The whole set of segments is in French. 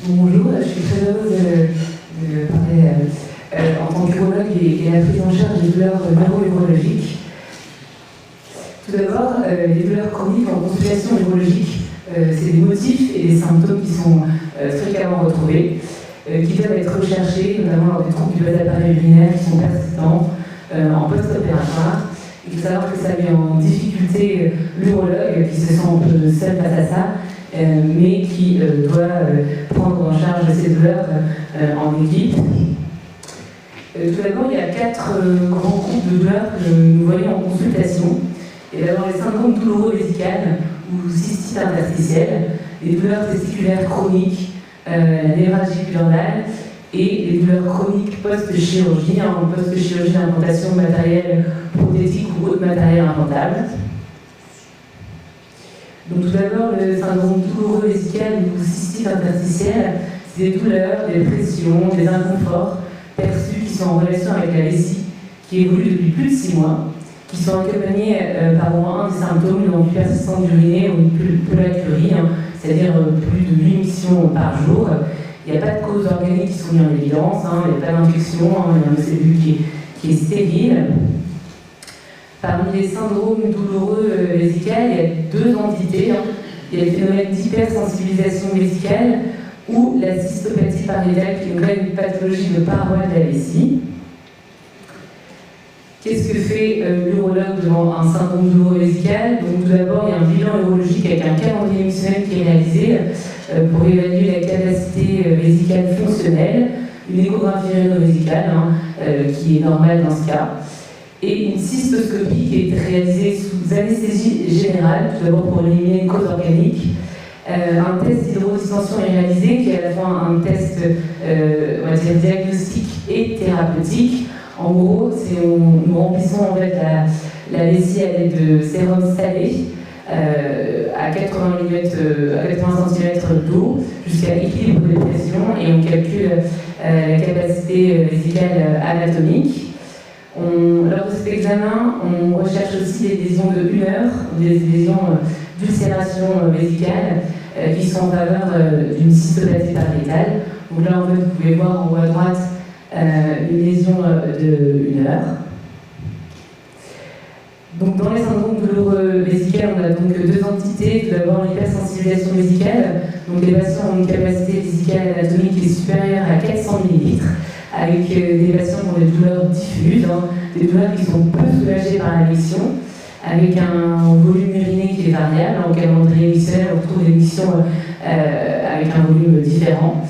Bonjour, je suis très heureuse de parler en tant qu'urologue et la prise en charge des douleurs neuro-urologiques. Tout d'abord, les douleurs chroniques en consultation urologique, c'est des motifs et des symptômes qui sont fréquemment retrouvés, qui peuvent être recherchés, notamment lors des troubles du bas appareil urinaire qui sont persistants en post-opératoire. Il faut savoir que ça met en difficulté l'urologue qui se sent un peu seul face à ça, mais qui doit prendre en charge ces douleurs en équipe. Tout d'abord, il y a 4 grands groupes de douleurs que nous voyons en consultation. Et d'abord les syndromes douloureux vésicales ou cystite interstitielle, les douleurs testiculaires chroniques, la névralgie pudendale et les douleurs chroniques post-chirurgie, post-chirurgie d'implantation de matériel prothétique ou autre matériel implantable. Donc tout d'abord, le syndrome douloureux vésical ou cystite interstitielle, c'est des douleurs, des pressions, des inconforts perçus qui sont en relation avec la vessie, qui évolue depuis plus de 6 mois, qui sont accompagnés par au moins un des symptômes, une persistance d'uriner ou une pollacurie, c'est-à-dire plus de 8 missions par jour. Il n'y a pas de causes organiques qui sont mises en évidence, il n'y a pas d'infection, il y a un cellule qui est stérile. Parmi les syndromes douloureux vésicales, il y a 2 entités. Il y a le phénomène d'hypersensibilisation vésicale ou la cystopathie pariétale, qui est une pathologie de paroi de la vessie. Qu'est-ce que fait l'urologue devant un syndrome douloureux vésical? Donc, tout d'abord, il y a un bilan urologique avec un calendrier missionnel qui est réalisé pour évaluer la capacité vésicale fonctionnelle, une échographie réno-vésicale qui est normale dans ce cas, et une cystoscopie qui est réalisée sous anesthésie générale, tout d'abord pour éliminer une cause organique. Un test d'hydrodistension est réalisé qui est à la fois un test on va dire, diagnostique et thérapeutique. En gros, nous remplissons en fait la vessie à l'aide de sérum salé à 80 cm d'eau jusqu'à équilibre de pression et on calcule la capacité vésicale anatomique. Lors de cet examen, on recherche aussi des lésions de humeur, des lésions d'ulcération vésicale qui sont en faveur d'une cystopathie pariétale. Donc là, en fait, vous pouvez voir en haut à droite une lésion de 1 heure. Donc dans les syndromes douloureux vésicales, on a donc 2 entités. Tout d'abord l'hypersensibilisation vésicale. Donc les patients ont une capacité vésicale anatomique qui est supérieure à 400 ml, avec des patients qui ont des douleurs diffuses, des douleurs qui sont peu soulagées par la miction, avec un volume uriné qui est variable. En calendrier missionnel, on retrouve des missions avec un volume différent.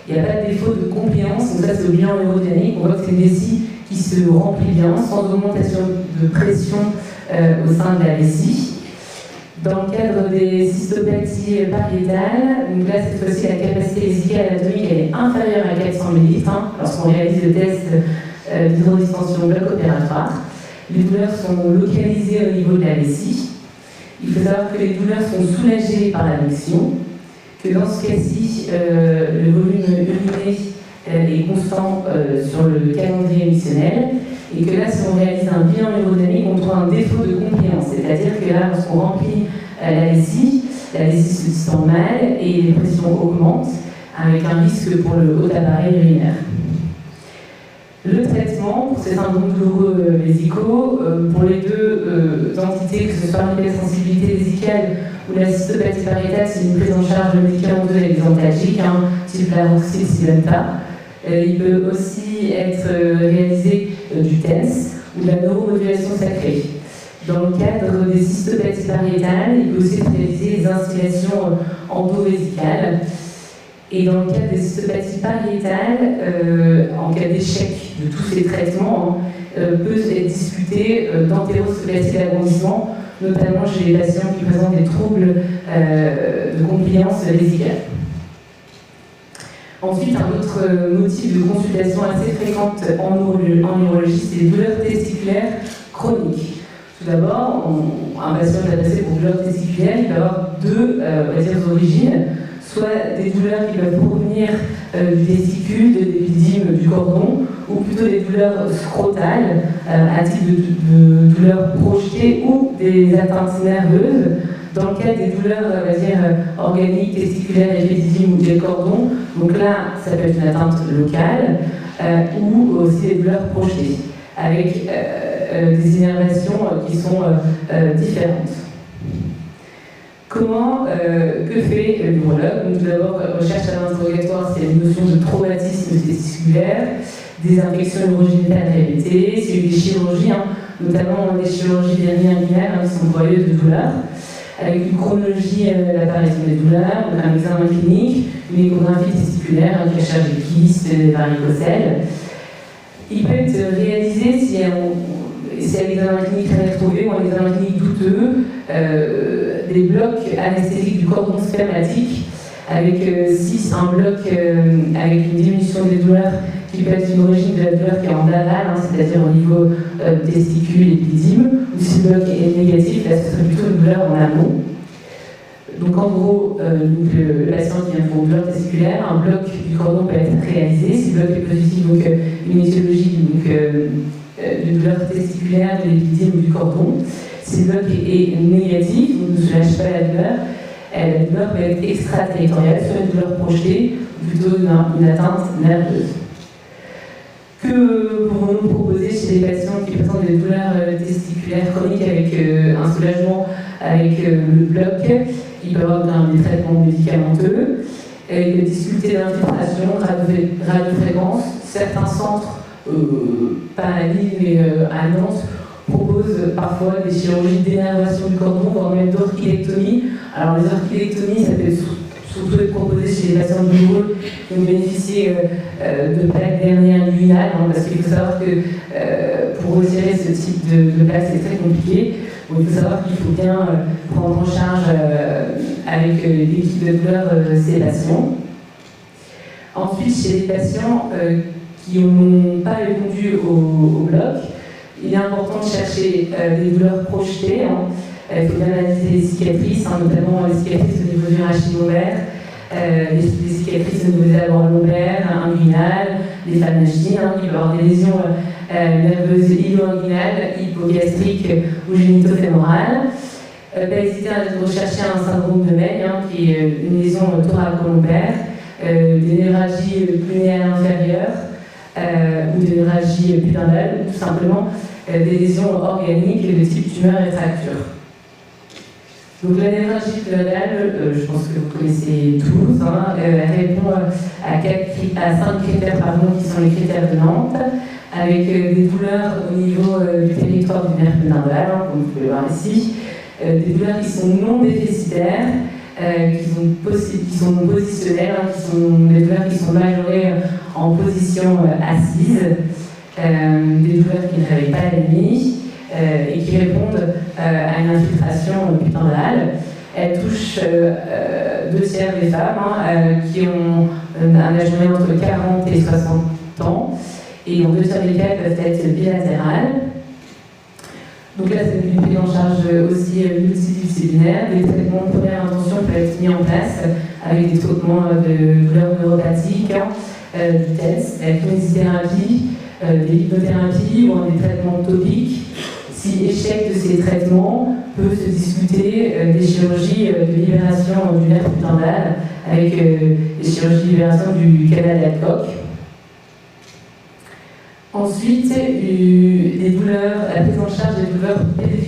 Il n'y a pas de défaut de compliance, donc ça c'est au bilan neurodynamique. On voit que c'est une vessie qui se remplit bien, sans augmentation de pression au sein de la vessie. Dans le cadre des cystopathies pariétales, donc là cette fois-ci la capacité vésicale anatomique elle est inférieure à 400 ml lorsqu'on réalise le test d'hydrodistension bloc opératoire. Les douleurs sont localisées au niveau de la vessie. Il faut savoir que les douleurs sont soulagées par la miction, que dans ce cas-ci, le volume uriné est constant sur le calendrier missionnel, et que là, si on réalise un bilan neurodynamique, on trouve un défaut de compliance, c'est-à-dire que là, lorsqu'on remplit la vessie se distend mal et les pressions augmentent, avec un risque pour le haut appareil urinaire. Le traitement pour ces syndromes douloureux vésicaux, pour les 2 entités, que ce soit l'hypersensibilité vésicale ou la cystopathie pariétale, c'est une prise en charge médicamenteuse avec des antalgiques, type Laroxyl, Sibenta. Il peut aussi être réalisé du TENS ou de la neuromodulation sacrée. Dans le cadre des cystopathies pariétales, il peut aussi être réalisé des instillations endovésicales. Et dans le cadre des cystopathies pariétales, en cas d'échec de tous ces traitements, peut être discuté d'entérostopathie d'agrandissement, notamment chez les patients qui présentent des troubles de compliance vésicale. Ensuite, un autre motif de consultation assez fréquente en urologie, c'est les douleurs testiculaires chroniques. Tout d'abord, un patient est adressé pour douleurs testiculaires, il va avoir 2 origines, soit des douleurs qui peuvent provenir du testicule, de l'épidyme, du cordon, ou plutôt des douleurs scrotales, à titre de douleurs projetées ou des atteintes nerveuses, Dans le cas des douleurs, on va dire, organiques, testiculaires, épidémiques ou des cordons, donc là, ça peut être une atteinte locale ou aussi des douleurs projetées, avec des innervations qui sont différentes. Comment, que fait l'urologue? Donc, tout d'abord, recherche à l'interrogatoire, c'est une notion de traumatisme testiculaire, des infections urogénitales répétées, c'est des chirurgies, notamment des chirurgies inguinales qui sont broyeuses de douleurs, avec une chronologie de l'apparition des douleurs, un examen clinique, une échographie testiculaire, un cachage de kystes, des varicocèles. Il peut être réalisé si à l'examen clinique rien n'est trouvé ou un examen clinique douteux, des blocs anesthésiques du cordon spermatique, avec un bloc avec une diminution des douleurs qui peut être une origine de la douleur qui est en aval, c'est-à-dire au niveau testicule, épidyme, ou si le bloc est négatif, là ce serait plutôt une douleur en amont. Donc en gros, le patient qui vient pour une douleur testiculaire, un bloc du cordon peut être réalisé. Si le bloc est positif, donc une étiologie de douleur testiculaire, de l'épidyme ou du cordon. Si le bloc est négatif, donc ne se lâche pas la douleur peut être extraterritoriale, soit une douleur projetée, ou plutôt une atteinte nerveuse. Que pouvons-nous proposer chez les patients qui présentent des douleurs testiculaires chroniques avec un soulagement avec le bloc? Il peut y avoir des traitements médicamenteux, des difficultés d'infiltration, radiofréquence. Certains centres, pas à Lille mais à Nantes, proposent parfois des chirurgies d'énervation du cordon, voire même d'orchidectomie. Alors les orchidectomies, ça peut être surtout être proposé chez les patients douloureux qui ont bénéficié de plaques dernières inguinales, parce qu'il faut savoir que pour retirer ce type de plaques, c'est très compliqué. Donc, il faut savoir qu'il faut bien prendre en charge avec l'équipe de douleur ces patients. Ensuite, chez les patients qui n'ont pas répondu au bloc, il est important de chercher des douleurs projetées. Il faut bien analyser les cicatrices, notamment les cicatrices au niveau du rachis lombaire, les cicatrices au niveau des abords lombaires, inguinales, les phalangies. Il peut y avoir des lésions nerveuses ilo-inguinales, hypogastriques ou génitofémorales. Pas hésiter à rechercher un syndrome de May, qui est une lésion thoracolombaire, des névralgies pulmonaires inférieures ou des névralgies pudendales, ou tout simplement des lésions organiques de type tumeur et fracture. Donc la névralgie pudendale, je pense que vous connaissez tous, elle répond à 5 critères qui sont les critères de Nantes, avec des douleurs au niveau du territoire du nerf pudendal, comme vous pouvez le voir ici, des douleurs qui sont non déficitaires, qui sont positionnelles, qui sont des douleurs qui sont majorées en position assise, des douleurs qui ne réveillent pas la nuit et qui répondent à une infiltration pudendale. Elles touchent 2 tiers des femmes qui ont un âge moyen entre 40 et 60 ans, et en 2 tiers des cas peuvent être bilatérales. Donc là, c'est une prise en charge aussi multidisciplinaire. Des traitements de première intention peuvent être mis en place avec des traitements de douleurs neuropathiques, du TENS, la kinésithérapie, des hypnothérapies ou des traitements topiques. Si échec de ces traitements, peut se discuter des chirurgies de libération du nerf pudendal avec des chirurgies de libération du canal d'Adcock. Ensuite, les douleurs, la prise en charge des douleurs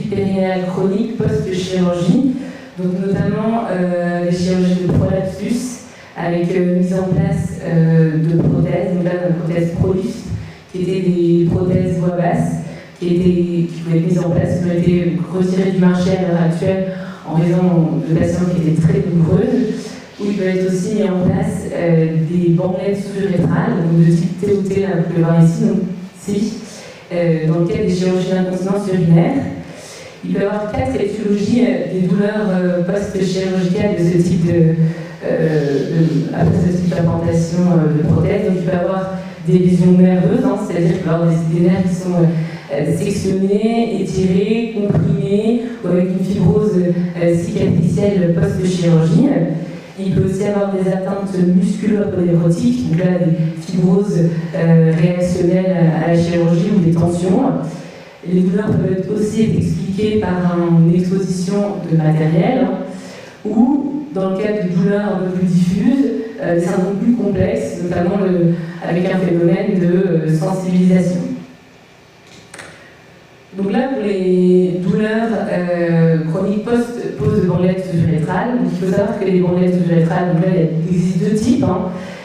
périnéales chroniques post-chirurgie, donc notamment les chirurgies de prolapsus avec mise en place de prothèses, donc là une prothèse Prolift, qui étaient des prothèses voix basse, qui pouvaient être mises en place, qui ont été retirées du marché à l'heure actuelle en raison de patients qui étaient très douloureuses, où il peut être aussi mis en place des bandelettes sous-urétrales, donc de type TOT, là, vous pouvez voir ici, dans le cadre des chirurgies d'incontinence urinaire. Il peut y avoir 4 étiologies des douleurs post-chirurgicales de ce type après ce type d'implantation de prothèse. Donc il peut y avoir des lésions nerveuses, c'est-à-dire qu'il peut y avoir des nerfs qui sont sectionnés, étirés, comprimés, ou avec une fibrose cicatricielle post-chirurgie. Il peut aussi avoir des atteintes musculo-aponeurotiques, donc là des fibroses réactionnelles à la chirurgie ou des tensions. Les douleurs peuvent aussi être expliquées par une exposition de matériel ou, dans le cas de douleurs un peu plus diffuses, des syndromes plus complexes, notamment avec un phénomène de sensibilisation. Donc là, pour les douleurs chroniques post-pose de bandelettes urétrales, il faut savoir que les bandelettes urétrales, donc là, il existe deux types.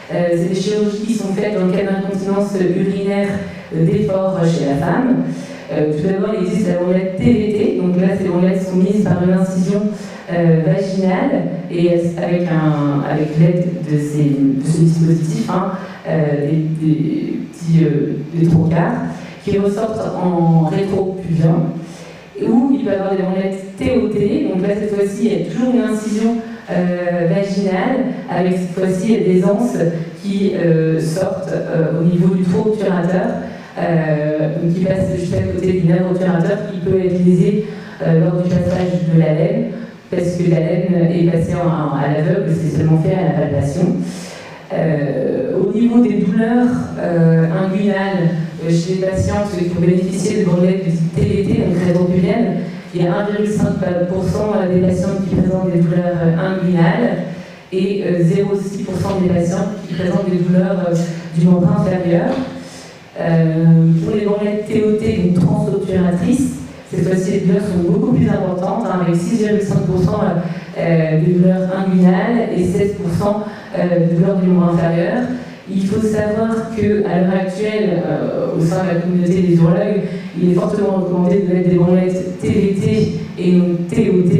C'est des chirurgies qui sont faites dans le cadre d'incontinence urinaire d'effort chez la femme. Tout d'abord, il existe la bandelette TVT, donc là, ces bandelettes sont mises par une incision vaginale et avec l'aide de ce dispositif, des trocars qui ressortent en rétropuvien, où il peut y avoir des bandelettes TOT, donc là cette fois-ci il y a toujours une incision vaginale, avec cette fois-ci des anses qui sortent au niveau du trou obturateur, qui passe juste à côté du nerf obturateur, qui peut être lésé lors du passage de la laine, parce que la laine est passée à l'aveugle, c'est seulement fait à la palpation. Au niveau des douleurs inguinales chez les patientes qui ont bénéficié de bandelettes de type TVT, donc rétropubienne, il y a 1,5% des patientes qui présentent des douleurs inguinales et 0,6% des patientes qui présentent des douleurs du membre inférieur. Pour les bandelettes TOT, donc transobturatrices, cette fois-ci les douleurs sont beaucoup plus importantes, avec 6,5% de douleurs inguinales et 16% de douleurs du membre inférieur. Il faut savoir qu'à l'heure actuelle, au sein de la communauté des urologues, il est fortement recommandé de mettre des bandelettes TVT et non TOT,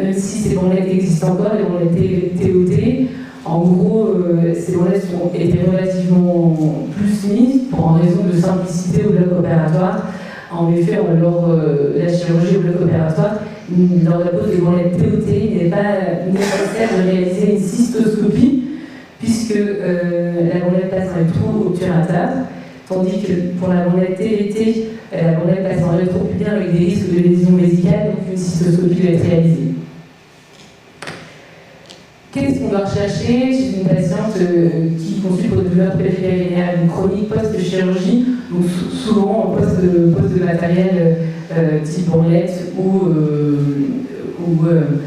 même si ces bandelettes existent encore, les bandelettes TOT. En gros, ces bandelettes ont été relativement plus mises pour une raison de simplicité au bloc opératoire. En effet, lors de la chirurgie au bloc opératoire, lors de la pose des bandelettes TOT, il n'est pas nécessaire de réaliser une cystoscopie, puisque la bandellette passe dans le trou obturateur, tandis que pour la bandellette TVT, la bandellette passe en rétropubien avec des risques de lésions vésicales, donc une cystoscopie doit être réalisée. Qu'est-ce qu'on doit rechercher chez une patiente qui consulte pour des douleurs périnéales chroniques post-chirurgie, donc souvent en poste de matériel type bandelette ou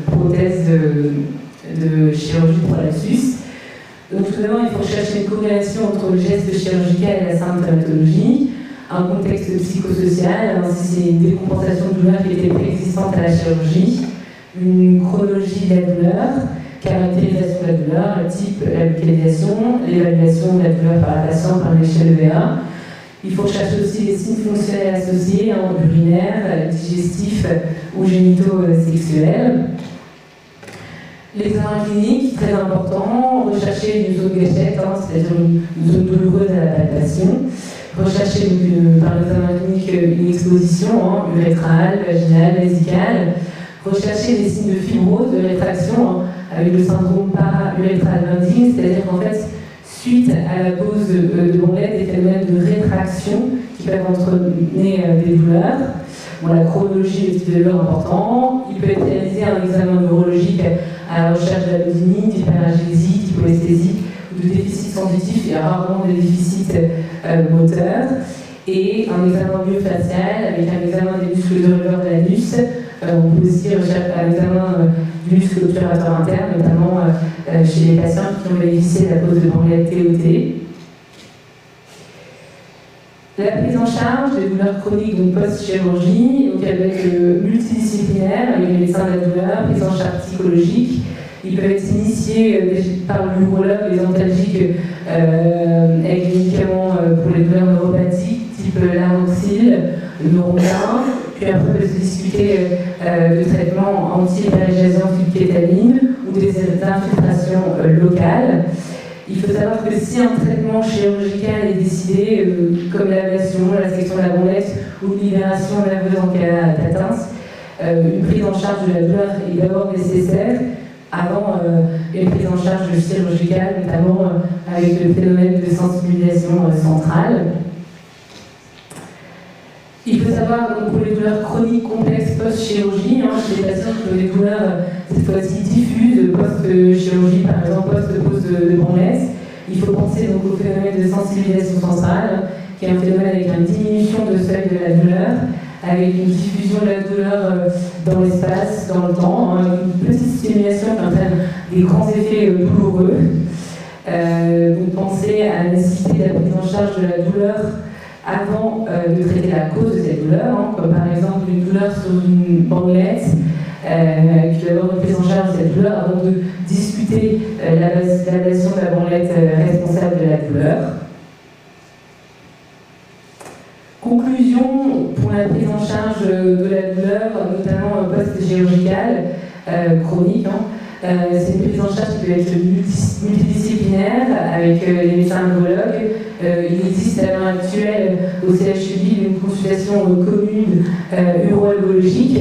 prothèse de chirurgie pour lapsus. Donc tout d'abord, il faut chercher une corrélation entre le geste chirurgical et la symptomatologie, un contexte psychosocial, si c'est une décompensation de douleur qui était préexistante à la chirurgie, une chronologie de la douleur, caractérisation de la douleur, le type, la localisation, l'évaluation de la douleur par la patiente par l'échelle EVA. Il faut chercher aussi les signes fonctionnels associés, urinaires, digestifs ou génito-sexuels. L'examen clinique, très important, rechercher une zone gâchette, c'est-à-dire une zone douloureuse à la palpation. Rechercher par l'examen clinique une exposition urétrale, vaginale, vésicale. Rechercher des signes de fibrose, de rétraction, avec le syndrome para-urétral binding, c'est-à-dire qu'en fait, suite à la pose de bandelettes, des phénomènes de rétraction qui peuvent entraîner des douleurs. Bon, la chronologie est un douleur important. Il peut être réalisé un examen neurologique à la recherche d'allodynie, d'hyperalgésie, d'hypoesthésie ou de déficit sensitif et rarement de déficit moteur. Et un examen myofacial avec un examen des muscles de releveur de l'anus. On peut aussi rechercher un examen du muscle obturateur interne, notamment chez les patients qui ont bénéficié de la pose de bandelettes TOT. La prise en charge des douleurs chroniques, donc post-chirurgie, donc elle va être multidisciplinaire avec les médecins de la douleur, prise en charge psychologique. Ils peuvent être initiés par l'urologue, les antalgiques avec des médicaments pour les douleurs neuropathiques, type Lamoxil, le Neurontin. Puis après, on peut se discuter de traitements anti-hyperalgésants type kétamine ou des infiltrations locales. Il faut savoir que si un traitement chirurgical est décidé, comme l'ablation, la section de la bandette ou une libération nerveuse en cas d'atteinte, une prise en charge de la douleur est d'abord nécessaire avant une prise en charge chirurgicale, notamment avec le phénomène de sensibilisation centrale. Il faut savoir donc, pour les douleurs chroniques complexes post-chirurgie, chez les patients qui ont des douleurs cette fois-ci diffuses, post-chirurgie par exemple, post-pose de bandelettes, il faut penser donc, au phénomène de sensibilisation centrale qui est un phénomène avec une diminution de seuil de la douleur, avec une diffusion de la douleur dans l'espace, dans le temps, hein, une petite stimulation qui entraîne des grands effets douloureux. Donc pensez à la nécessité de la prise en charge de la douleur avant de traiter la cause de cette douleur, hein, comme par exemple une douleur sur une bandelette, puis d'abord une prise en charge de cette douleur avant de discuter l'ablation de la bandelette responsable de la douleur. Conclusion pour la prise en charge de la douleur, notamment post-chirurgicale, chronique. C'est une prise en charge qui peut être multidisciplinaire avec les médecins neurologues. Il existe à l'heure actuelle au CHUB une consultation commune uro-algologique.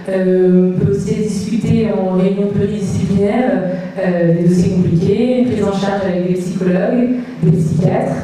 On peut aussi discuter en réunion pluridisciplinaire des dossiers compliqués, une prise en charge avec des psychologues, des psychiatres.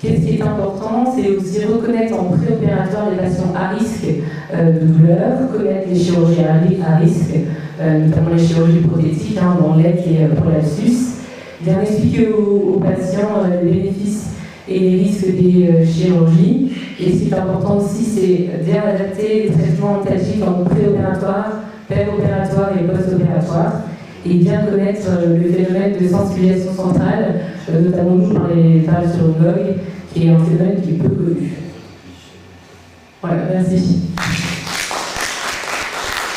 Qu'est-ce qui est important, c'est aussi reconnaître en préopératoire les patients à risque de douleur, connaître les chirurgies à risque, notamment les chirurgies prothétiques, bandelette et prolapsus, bien expliquer aux patients les bénéfices et les risques des chirurgies. Et ce qui est important aussi, c'est bien adapter les traitements antalgiques en préopératoire, péropératoire et post-opératoire, et bien connaître le phénomène de sensibilisation centrale, notamment nous par le chirurgologue, qui est un phénomène qui est peu connu. Voilà, merci.